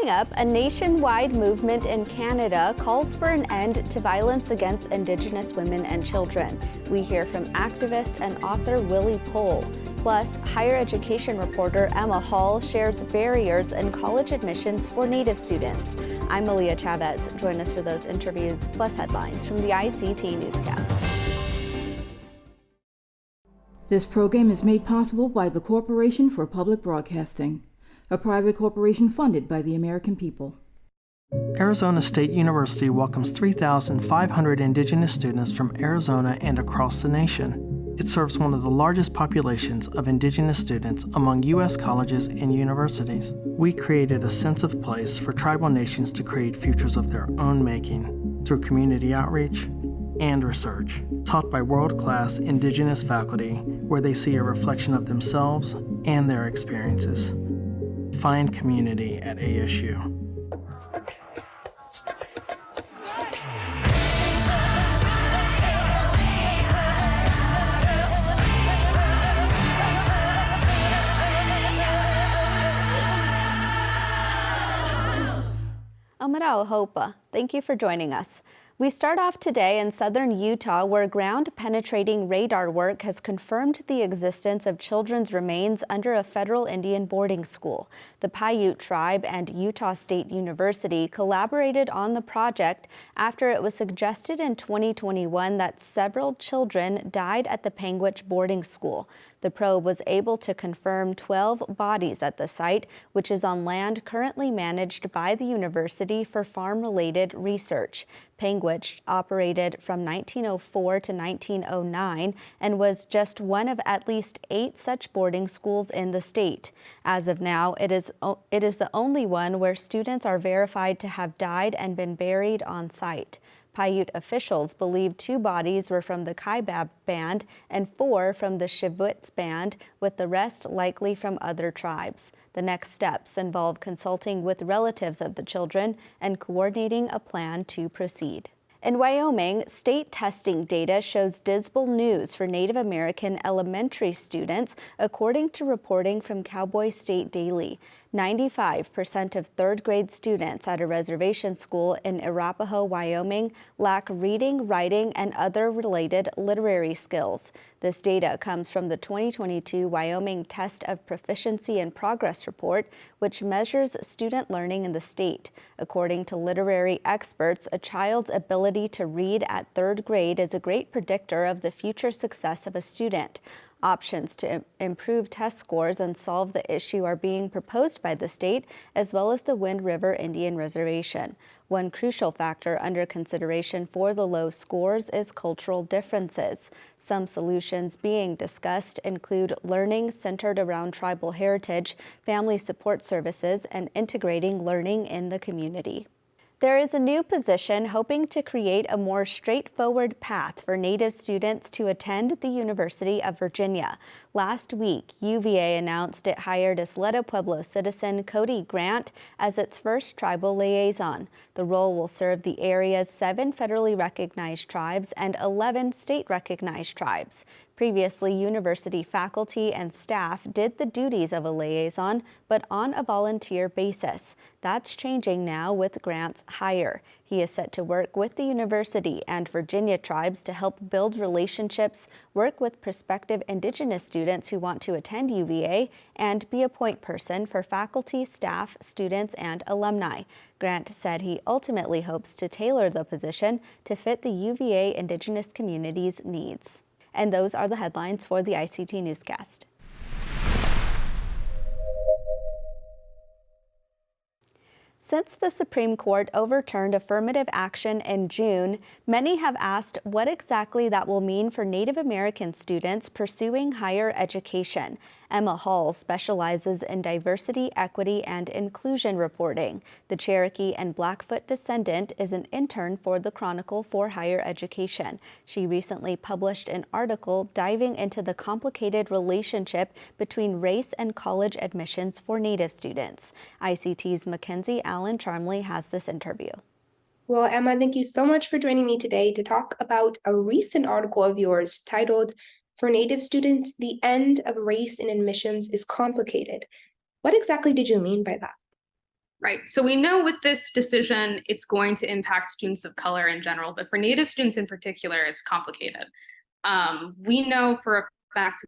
Coming up, a nationwide movement in Canada calls for an end to violence against Indigenous women and children. We hear from activist and author Willie Poll. Plus, higher education reporter Emma Hall shares barriers in college admissions for Native students. I'm Malia Chavez. Join us for those interviews, plus headlines from the ICT Newscast. This program is made possible by the Corporation for Public Broadcasting, a private corporation funded by the American people. Arizona State University welcomes 3,500 Indigenous students from Arizona and across the nation. It serves one of the largest populations of Indigenous students among U.S. colleges and universities. We created a sense of place for tribal nations to create futures of their own making through community outreach and research, taught by world-class Indigenous faculty where they see a reflection of themselves and their experiences. Find community at ASU. Amarao Hopa, thank you for joining us. We start off today in southern Utah, where ground-penetrating radar work has confirmed the existence of children's remains under a federal Indian boarding school. The Paiute tribe and Utah State University collaborated on the project after it was suggested in 2021 that several children died at the Panguitch boarding school. The probe was able to confirm 12 bodies at the site, which is on land currently managed by the university for farm-related research. Panguitch operated from 1904 to 1909 and was just one of at least 8 such boarding schools in the state. As of now, it is the only one where students are verified to have died and been buried on site. Paiute officials believe 2 bodies were from the Kaibab band and 4 from the Shivutz band, with the rest likely from other tribes. The next steps involve consulting with relatives of the children and coordinating a plan to proceed. In Wyoming, state testing data shows dismal news for Native American elementary students, according to reporting from Cowboy State Daily. 95% of third-grade students at a reservation school in Arapahoe, Wyoming, lack reading, writing, and other related literary skills. This data comes from the 2022 Wyoming Test of Proficiency and Progress report, which measures student learning in the state. According to literary experts, a child's ability to read at third grade is a great predictor of the future success of a student. Options to improve test scores and solve the issue are being proposed by the state, as well as the Wind River Indian Reservation. One crucial factor under consideration for the low scores is cultural differences. Some solutions being discussed include learning centered around tribal heritage, family support services, and integrating learning in the community. There is a new position hoping to create a more straightforward path for Native students to attend the University of Virginia. Last week, UVA announced it hired Isleta Pueblo citizen Cody Grant as its first tribal liaison. The role will serve the area's 7 federally recognized tribes and 11 state-recognized tribes. Previously, university faculty and staff did the duties of a liaison, but on a volunteer basis. That's changing now with Grant's hire. He is set to work with the university and Virginia tribes to help build relationships, work with prospective Indigenous students who want to attend UVA, and be a point person for faculty, staff, students, and alumni. Grant said he ultimately hopes to tailor the position to fit the UVA Indigenous community's needs. And those are the headlines for the ICT Newscast. Since the Supreme Court overturned affirmative action in June, many have asked what exactly that will mean for Native American students pursuing higher education. Emma Hall specializes in diversity, equity, and inclusion reporting. The Cherokee and Blackfoot descendant is an intern for the Chronicle for Higher Education. She recently published an article diving into the complicated relationship between race and college admissions for Native students. ICT's Mackenzie Allen Charmley has this interview. Well, Emma, thank you so much for joining me today to talk about a recent article of yours titled, "For Native Students, the End of Race in Admissions is Complicated." What exactly did you mean by that? Right. So we know with this decision, it's going to impact students of color in general, but for Native students in particular, it's complicated. We know for a fact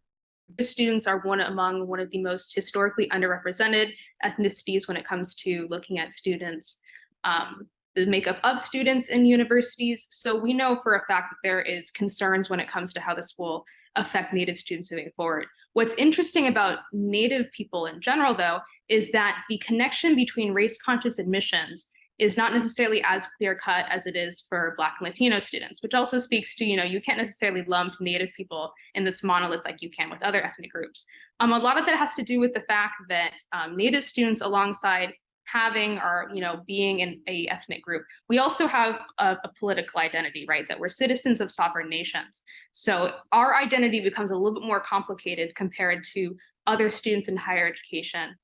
that students are one of the most historically underrepresented ethnicities when it comes to looking at students, the makeup of students in universities. So we know for a fact that there is concerns when it comes to how this will affect Native students moving forward. What's interesting about Native people in general, though, is that the connection between race-conscious admissions is not necessarily as clear-cut as it is for Black and Latino students, which also speaks to, you can't necessarily lump Native people in this monolith like you can with other ethnic groups. A lot of that has to do with the fact that Native students, alongside having or being in a ethnic group, we also have a political identity, right? That we're citizens of sovereign nations. So our identity becomes a little bit more complicated compared to other students in higher education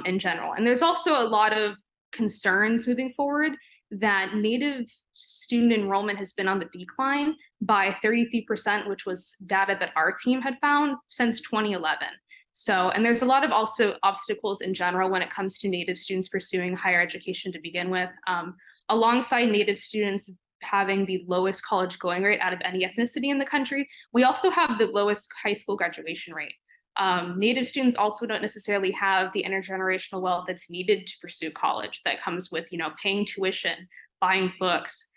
in general. And there's also a lot of concerns moving forward that Native student enrollment has been on the decline by 33%, which was data that our team had found since 2011. So, and there's a lot of also obstacles in general when it comes to Native students pursuing higher education to begin with. Alongside Native students having the lowest college going rate out of any ethnicity in the country, we also have the lowest high school graduation rate. Native students also don't necessarily have the intergenerational wealth that's needed to pursue college that comes with, paying tuition, buying books,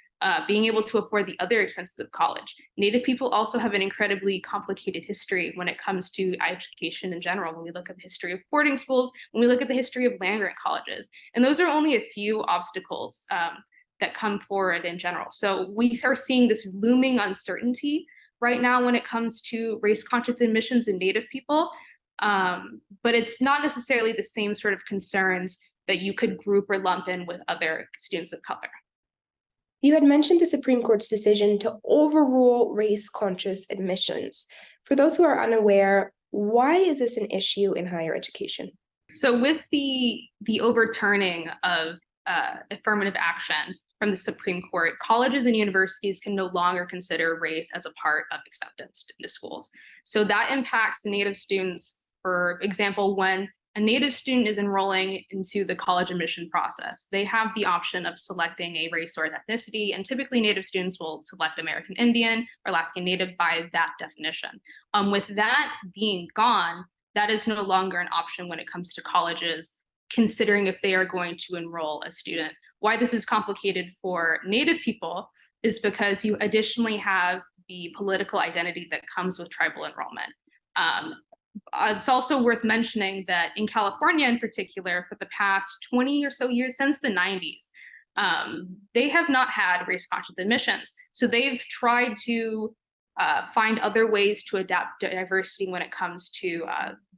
being able to afford the other expenses of college. Native people also have an incredibly complicated history when it comes to education in general. When we look at the history of boarding schools, when we look at the history of land-grant colleges, and those are only a few obstacles that come forward in general. So we are seeing this looming uncertainty right now when it comes to race-conscious admissions in Native people, but it's not necessarily the same sort of concerns that you could group or lump in with other students of color. You had mentioned the Supreme Court's decision to overrule race-conscious admissions. For those who are unaware, why is this an issue in higher education? So with the overturning of affirmative action from the Supreme Court, colleges and universities can no longer consider race as a part of acceptance into schools. So that impacts Native students. For example, when a Native student is enrolling into the college admission process, they have the option of selecting a race or ethnicity, and typically Native students will select American Indian or Alaskan Native by that definition. With that being gone, that is no longer an option when it comes to colleges considering if they are going to enroll a student. Why this is complicated for Native people is because you additionally have the political identity that comes with tribal enrollment. It's also worth mentioning that in California in particular, for the past 20 or so years, since the 90s, they have not had race-conscious admissions. So they've tried to find other ways to adapt diversity when it comes to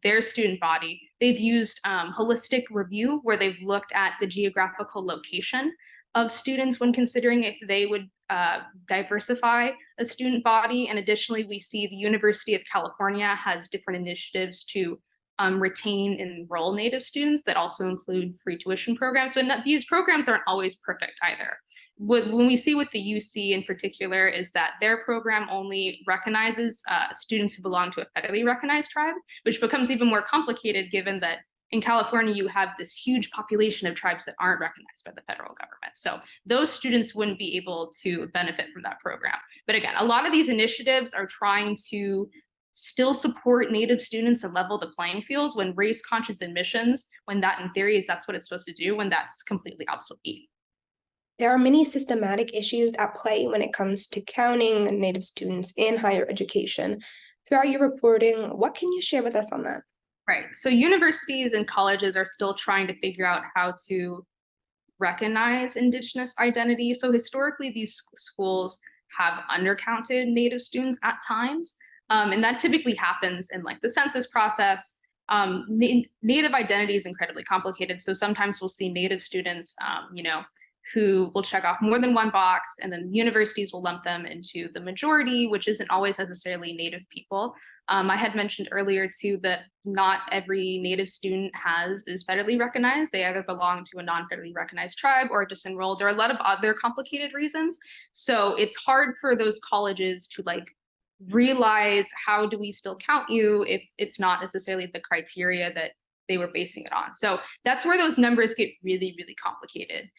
their student body. They've used holistic review, where they've looked at the geographical location of students when considering if they would diversify a student body. And additionally, we see the University of California has different initiatives to retain and enroll Native students that also include free tuition programs. So these programs aren't always perfect either. When we see with the UC in particular is that their program only recognizes students who belong to a federally recognized tribe, which becomes even more complicated given that in California, you have this huge population of tribes that aren't recognized by the federal government. So those students wouldn't be able to benefit from that program. But again, a lot of these initiatives are trying to still support Native students and level the playing field when race-conscious admissions, when that in theory that's what it's supposed to do, when that's completely obsolete. There are many systematic issues at play when it comes to counting Native students in higher education. Throughout your reporting, what can you share with us on that? Right. So universities and colleges are still trying to figure out how to recognize Indigenous identity. So historically, these schools have undercounted Native students at times. And that typically happens in like the census process. Native identity is incredibly complicated. So sometimes we'll see Native students, who will check off more than one box, and then universities will lump them into the majority, which isn't always necessarily Native people. I had mentioned earlier too that not every Native student is federally recognized. They either belong to a non-federally recognized tribe or disenrolled. There are a lot of other complicated reasons. So it's hard for those colleges to realize, how do we still count you if it's not necessarily the criteria that they were basing it on. So that's where those numbers get really, really complicated.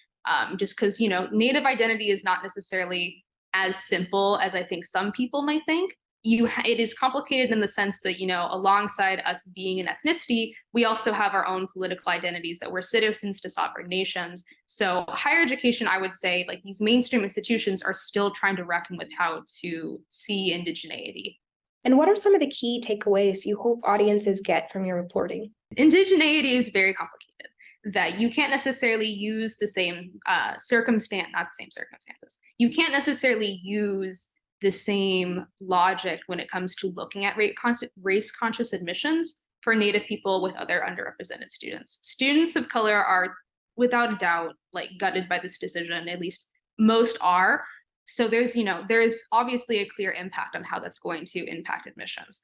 Just because, Native identity is not necessarily as simple as I think some people might think. It is complicated in the sense that, alongside us being an ethnicity, we also have our own political identities, that we're citizens to sovereign nations. So higher education, I would say, like, these mainstream institutions are still trying to reckon with how to see indigeneity. And what are some of the key takeaways you hope audiences get from your reporting? Indigeneity is very complicated, that you can't necessarily use the same circumstances. You can't necessarily use the same logic when it comes to looking at race-conscious admissions for Native people with other underrepresented students. Students of color are, without a doubt, like, gutted by this decision. At least most are. So there's obviously a clear impact on how that's going to impact admissions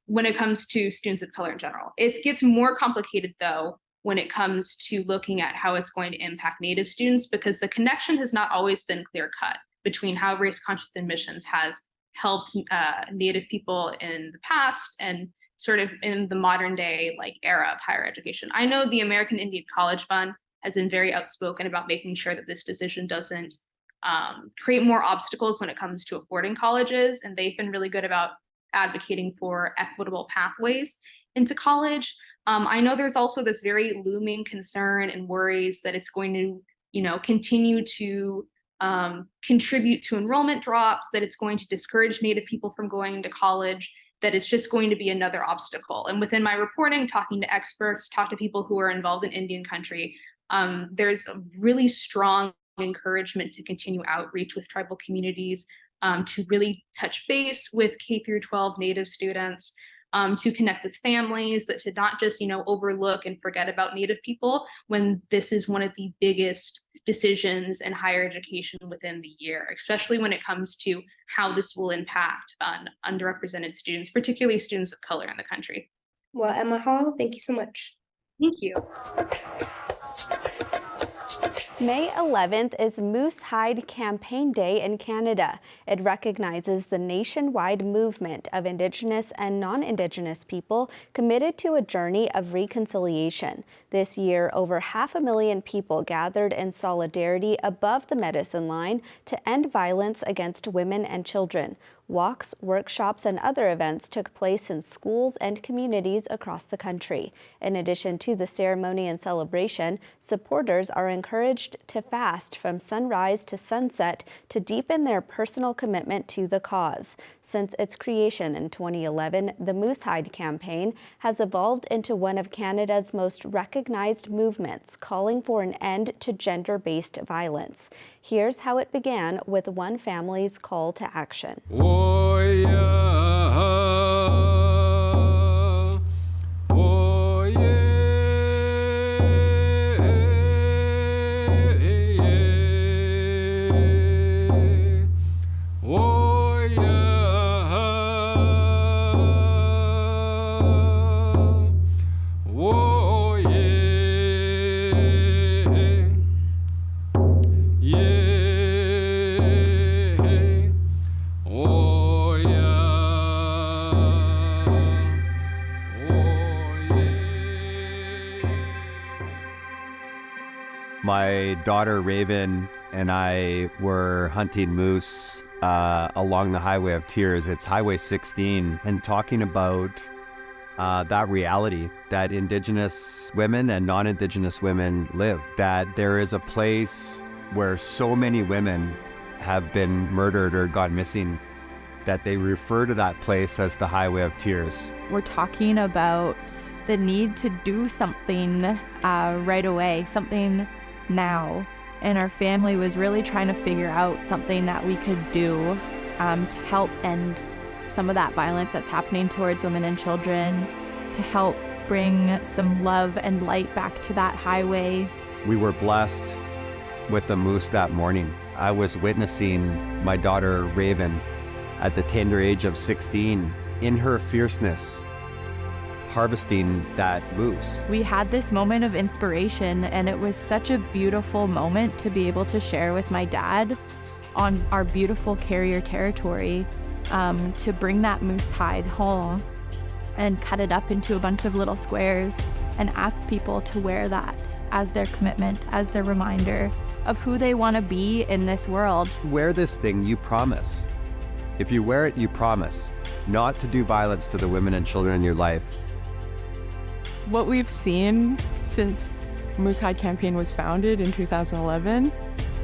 when it comes to students of color in general. It gets more complicated, though, when it comes to looking at how it's going to impact Native students, because the connection has not always been clear-cut between how race-conscious admissions has helped Native people in the past and sort of in the modern day era of higher education. I know the American Indian College Fund has been very outspoken about making sure that this decision doesn't create more obstacles when it comes to affording colleges, and they've been really good about advocating for equitable pathways into college. I know there's also this very looming concern and worries that it's going to, continue to contribute to enrollment drops, that it's going to discourage Native people from going to college, that it's just going to be another obstacle. And within my reporting, talking to experts, talk to people who are involved in Indian country, there's a really strong encouragement to continue outreach with tribal communities, to really touch base with K through 12 Native students, to connect with families, that to not just, overlook and forget about Native people when this is one of the biggest decisions in higher education within the year, especially when it comes to how this will impact on underrepresented students, particularly students of color in the country. Well, Emma Hall, thank you so much. Thank you. May 11th is Moose Hide Campaign Day in Canada. It recognizes the nationwide movement of Indigenous and non-Indigenous people committed to a journey of reconciliation. This year, over 500,000 people gathered in solidarity above the medicine line to end violence against women and children. Walks, workshops, and other events took place in schools and communities across the country. In addition to the ceremony and celebration, supporters are encouraged to fast from sunrise to sunset to deepen their personal commitment to the cause. Since its creation in 2011, the Moose Hide campaign has evolved into one of Canada's most recognized movements, calling for an end to gender-based violence. Here's how it began with one family's call to action. Oh, yeah. Oh, yeah. Oh, yeah. Oh, yeah. Yeah. My daughter Raven and I were hunting moose along the Highway of Tears. It's Highway 16, and talking about that reality that Indigenous women and non-Indigenous women live, that there is a place where so many women have been murdered or gone missing, that they refer to that place as the Highway of Tears. We're talking about the need to do something right away, something now. And our family was really trying to figure out something that we could do to help end some of that violence that's happening towards women and children, to help bring some love and light back to that highway. We were blessed with the moose that morning. I was witnessing my daughter Raven at the tender age of 16 in her fierceness, harvesting that moose. We had this moment of inspiration, and it was such a beautiful moment to be able to share with my dad on our beautiful carrier territory, to bring that moose hide home and cut it up into a bunch of little squares and ask people to wear that as their commitment, as their reminder of who they want to be in this world. Wear this thing, you promise. If you wear it, you promise not to do violence to the women and children in your life. What we've seen since Moose Hide Campaign was founded in 2011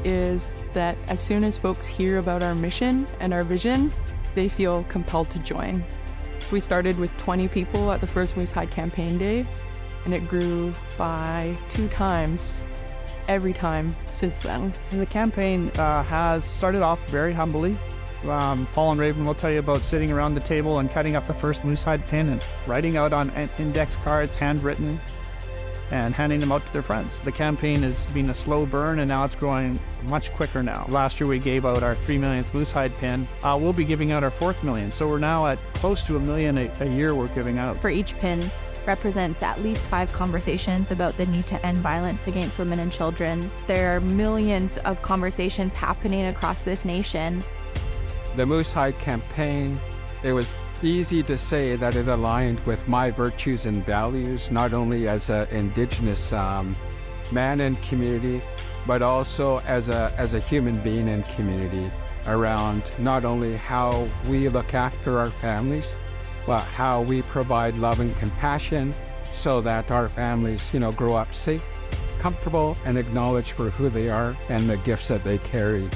is that as soon as folks hear about our mission and our vision, they feel compelled to join. So we started with 20 people at the first Moose Hide Campaign Day, and it grew by 2 times every time since then. And the campaign has started off very humbly. Paul and Raven will tell you about sitting around the table and cutting up the first moose hide pin and writing out on index cards, handwritten, and handing them out to their friends. The campaign has been a slow burn, and now it's growing much quicker now. Last year we gave out our 3 millionth moose hide pin. We'll be giving out our 4th million, so we're now at close to 1 million a year we're giving out. For each pin represents at least 5 conversations about the need to end violence against women and children. There are millions of conversations happening across this nation. The Moose Hide Campaign, it was easy to say that it aligned with my virtues and values, not only as an Indigenous man in community, but also as a human being in community, around not only how we look after our families, but how we provide love and compassion so that our families, grow up safe, comfortable, and acknowledged for who they are and the gifts that they carry.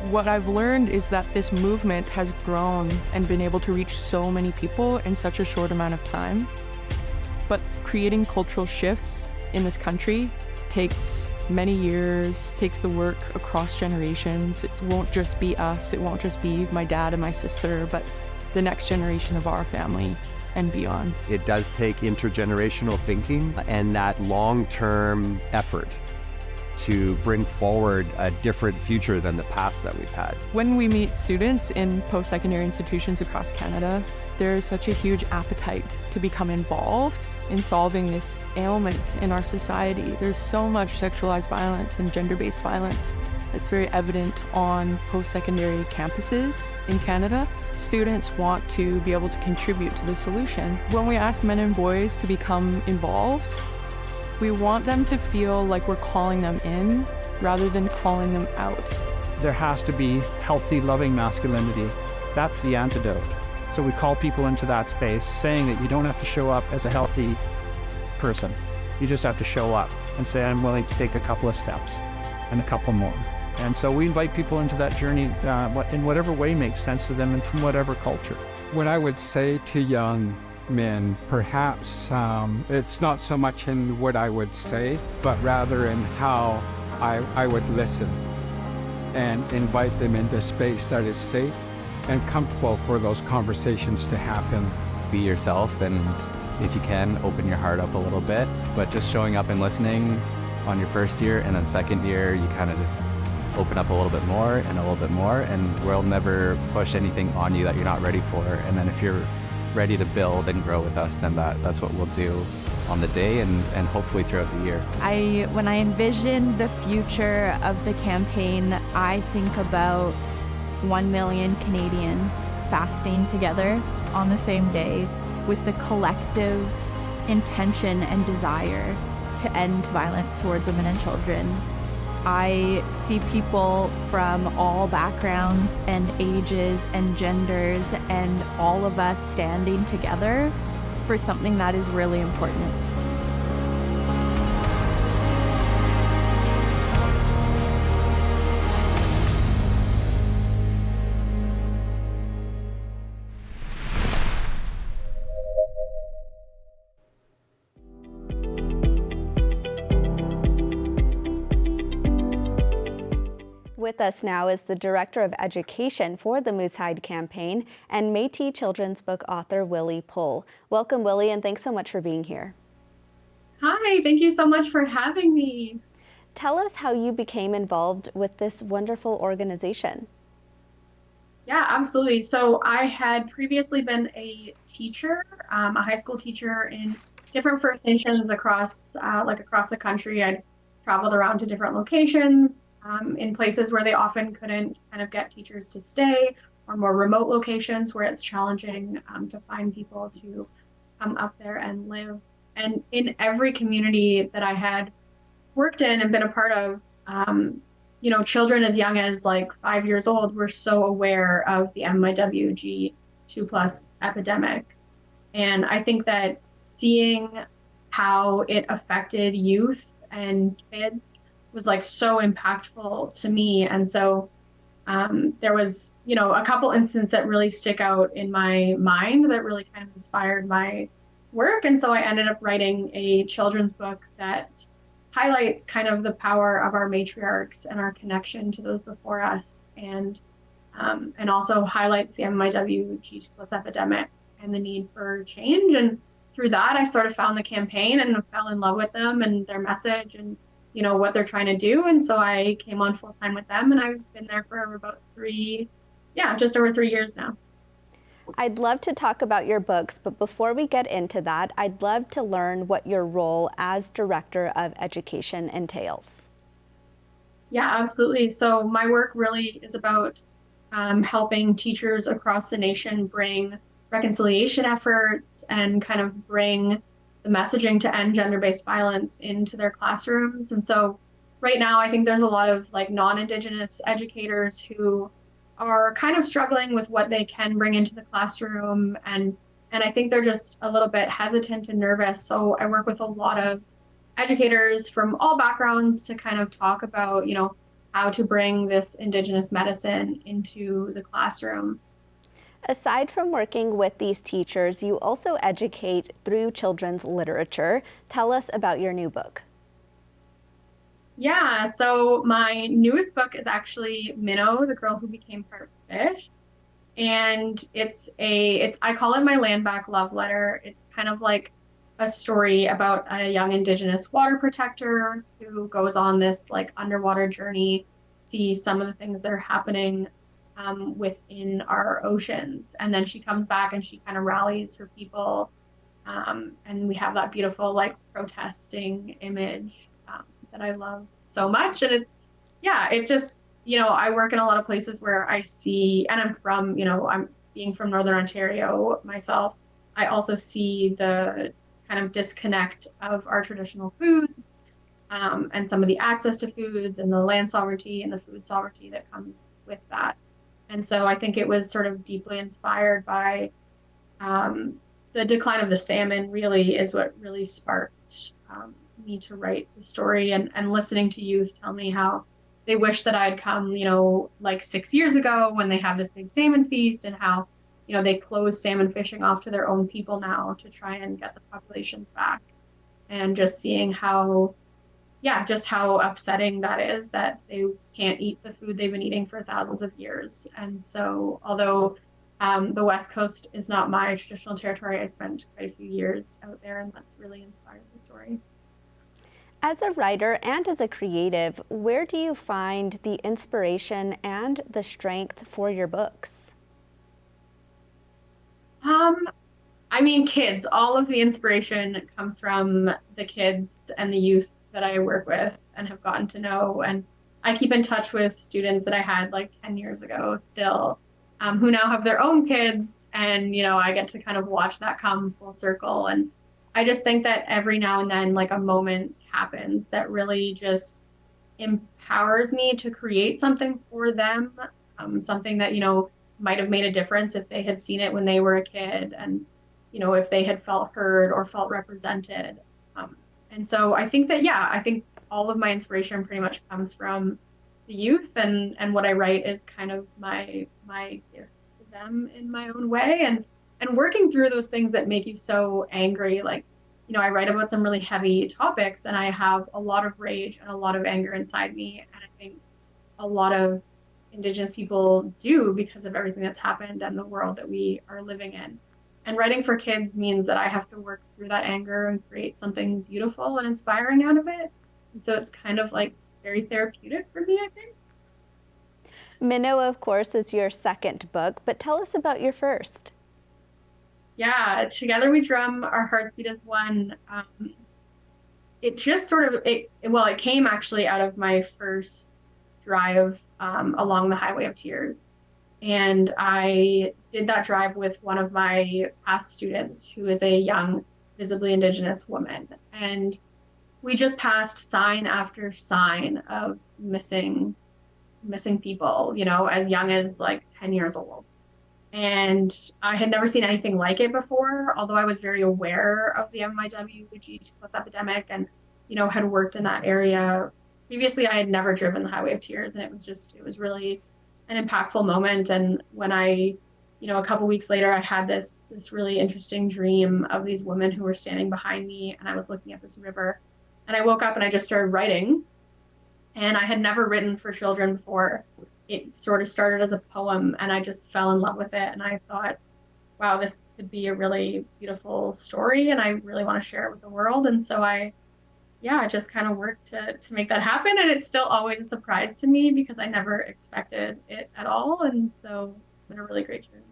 What I've learned is that this movement has grown and been able to reach so many people in such a short amount of time. But creating cultural shifts in this country takes many years, takes the work across generations. It won't just be us, it won't just be my dad and my sister, but the next generation of our family and beyond. It does take intergenerational thinking and that long-term effort to bring forward a different future than the past that we've had. When we meet students in post-secondary institutions across Canada, there is such a huge appetite to become involved in solving this ailment in our society. There's so much sexualized violence and gender-based violence that's very evident on post-secondary campuses in Canada. Students want to be able to contribute to the solution. When we ask men and boys to become involved, we want them to feel like we're calling them in rather than calling them out. There has to be healthy, loving masculinity. That's the antidote. So we call people into that space, saying that you don't have to show up as a healthy person. You just have to show up and say, I'm willing to take a couple of steps and a couple more. And so we invite people into that journey in whatever way makes sense to them and from whatever culture. What I would say to young men, perhaps it's not so much in what I would say, but rather in how I would listen and invite them into space that is safe and comfortable for those conversations to happen. Be yourself, and if you can, open your heart up a little bit, but just showing up and listening on your first year, and then second year, you kind of just open up a little bit more and a little bit more, and we'll never push anything on you that you're not ready for. And then if you're ready to build and grow with us, then that's what we'll do on the day and hopefully throughout the year. When I envision the future of the campaign, I think about 1 million Canadians fasting together on the same day with the collective intention and desire to end violence towards women and children. I see people from all backgrounds and ages and genders and all of us standing together for something that is really important. With us now is the Director of Education for the Moose Hide Campaign and Métis children's book author Willie Poll. Welcome, Willie, and thanks so much for being here. Hi, thank you so much for having me. Tell us how you became involved with this wonderful organization. Yeah, absolutely. So I had previously been a teacher, a high school teacher in different First Nations across the country. I'd traveled around to different locations in places where they often couldn't kind of get teachers to stay, or more remote locations where it's challenging to find people to come up there and live. And in every community that I had worked in and been a part of, children as young as like 5 years old were so aware of the MIWG2+ epidemic. And I think that seeing how it affected youth and kids was like so impactful to me. And so there was, a couple instances that really stick out in my mind that really kind of inspired my work. And so I ended up writing a children's book that highlights kind of the power of our matriarchs and our connection to those before us, and also highlights the MIWG2+ epidemic and the need for change. And through that, I sort of found the campaign and fell in love with them and their message and what they're trying to do. And so I came on full time with them, and I've been there for about just over 3 years now. I'd love to talk about your books, but before we get into that, I'd love to learn what your role as Director of Education entails. Yeah, absolutely. So my work really is about helping teachers across the nation bring reconciliation efforts and kind of bring the messaging to end gender-based violence into their classrooms. And so right now, I think there's a lot of like non-Indigenous educators who are kind of struggling with what they can bring into the classroom. And I think they're just a little bit hesitant and nervous. So I work with a lot of educators from all backgrounds to kind of talk about, how to bring this Indigenous medicine into the classroom. Aside from working with these teachers, you also educate through children's literature. Tell us about your new book. Yeah, so my newest book is actually Minnow, the Girl Who Became Part Fish. And I call it my land back love letter. It's kind of like a story about a young Indigenous water protector who goes on this like underwater journey, sees some of the things that are happening within our oceans. And then she comes back and she kind of rallies her people. And we have that beautiful like protesting image that I love so much. And it's just, I work in a lot of places where I see, and I'm being from Northern Ontario myself, I also see the kind of disconnect of our traditional foods and some of the access to foods and the land sovereignty and the food sovereignty that comes with that. And so I think it was sort of deeply inspired by the decline of the salmon really is what really sparked me to write the story, and listening to youth tell me how they wish that I'd come, like 6 years ago when they have this big salmon feast, and how, they close salmon fishing off to their own people now to try and get the populations back. And just seeing how upsetting that is that they can't eat the food they've been eating for thousands of years. And so although the West Coast is not my traditional territory, I spent quite a few years out there, and that's really inspired the story. As a writer and as a creative, where do you find the inspiration and the strength for your books? Kids. All of the inspiration comes from the kids and the youth that I work with and have gotten to know. And I keep in touch with students that I had like 10 years ago still, who now have their own kids. And, I get to kind of watch that come full circle. And I just think that every now and then, like a moment happens that really just empowers me to create something for them, something that, might have made a difference if they had seen it when they were a kid, and, if they had felt heard or felt represented. And so I think that, I think all of my inspiration pretty much comes from the youth, and what I write is kind of my gift to them in my own way. And working through those things that make you so angry, like, I write about some really heavy topics, and I have a lot of rage and a lot of anger inside me. And I think a lot of Indigenous people do, because of everything that's happened and the world that we are living in. And writing for kids means that I have to work through that anger and create something beautiful and inspiring out of it. And so it's kind of like very therapeutic for me, I think. Minnow, of course, is your second book, but tell us about your first. Yeah, Together We Drum, Our Hearts Beat as One. It just sort of, it came actually out of my first drive along the Highway of Tears. And I did that drive with one of my past students, who is a young visibly Indigenous women. And we just passed sign after sign of missing people, as young as like 10 years old. And I had never seen anything like it before, although I was very aware of the MIW-G2+ epidemic and, had worked in that area. Previously, I had never driven the Highway of Tears, and it was really an impactful moment. And when I, a couple weeks later, I had this really interesting dream of these women who were standing behind me, and I was looking at this river, and I woke up and I just started writing. And I had never written for children before. It sort of started as a poem, and I just fell in love with it. And I thought, wow, this could be a really beautiful story, and I really want to share it with the world. And so I just kind of worked to make that happen. And it's still always a surprise to me because I never expected it at all. And so it's been a really great journey.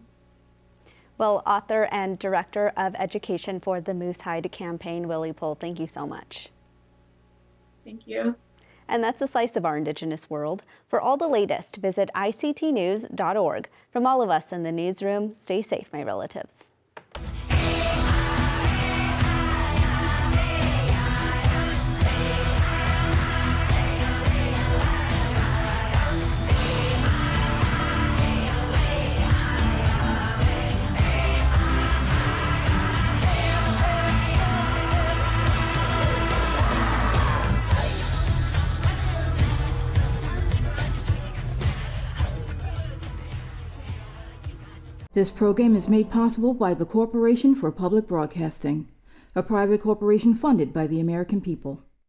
Well, author and director of education for the Moose Hide campaign, Willie Poll, thank you so much. Thank you. And that's a slice of our Indigenous world. For all the latest, visit ictnews.org. From all of us in the newsroom, stay safe, my relatives. This program is made possible by the Corporation for Public Broadcasting, a private corporation funded by the American people.